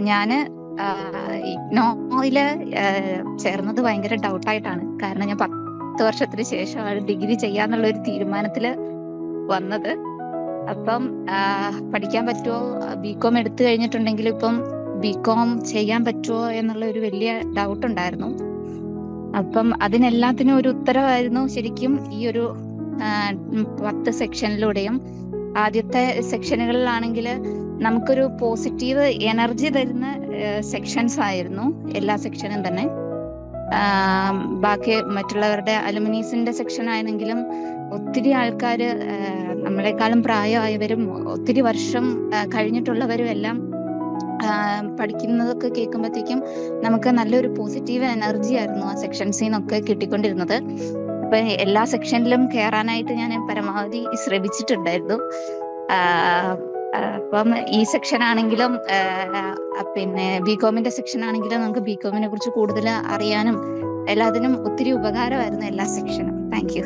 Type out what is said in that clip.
ഞാന് ഇഗ്നോയില് ചേർന്നത് ഭയങ്കര ഡൗട്ടായിട്ടാണ്. കാരണം ഞാൻ 10 വർഷത്തിന് ശേഷമാണ് ഡിഗ്രി ചെയ്യാന്നുള്ള ഒരു തീരുമാനത്തില് വന്നത്. അപ്പം പഠിക്കാൻ പറ്റുമോ, ബികോം എടുത്തു കഴിഞ്ഞിട്ടുണ്ടെങ്കിൽ ഇപ്പം ബികോം ചെയ്യാൻ പറ്റുമോ എന്നുള്ള ഒരു വലിയ ഡൗട്ട് ഉണ്ടായിരുന്നു. അപ്പം അതിനെല്ലാത്തിനും ഒരു ഉത്തരവായിരുന്നു ശരിക്കും ഈ ഒരു 10 സെക്ഷനിലൂടെയും. ആദ്യത്തെ സെക്ഷനുകളിലാണെങ്കിൽ നമുക്കൊരു പോസിറ്റീവ് എനർജി തരുന്ന സെക്ഷൻസ് ആയിരുന്നു എല്ലാ സെക്ഷനും തന്നെ. ബാക്കി മറ്റുള്ളവരുടെ അലുമിനീസിന്റെ സെക്ഷൻ ആണെങ്കിലും ഒത്തിരി ആൾക്കാര് നമ്മളെക്കാളും പ്രായമായവരും ഒത്തിരി വർഷം കഴിഞ്ഞിട്ടുള്ളവരും എല്ലാം പഠിക്കുന്നതൊക്കെ കേൾക്കുമ്പോഴത്തേക്കും നമുക്ക് നല്ലൊരു പോസിറ്റീവ് എനർജി ആയിരുന്നു ആ സെക്ഷൻസിൽ നിന്നൊക്കെ കിട്ടിക്കൊണ്ടിരുന്നത്. അപ്പൊ എല്ലാ സെക്ഷനിലും കയറാനായിട്ട് ഞാൻ പരമാവധി ശ്രമിച്ചിട്ടുണ്ടായിരുന്നു. അപ്പം ഈ സെക്ഷൻ ആണെങ്കിലും പിന്നെ ബികോമിന്റെ സെക്ഷൻ ആണെങ്കിലും നമുക്ക് ബികോമിനെ കുറിച്ച് കൂടുതൽ അറിയാനും എല്ലാത്തിനും ഒത്തിരി ഉപകാരമായിരുന്നു എല്ലാ സെക്ഷനും. Thank U.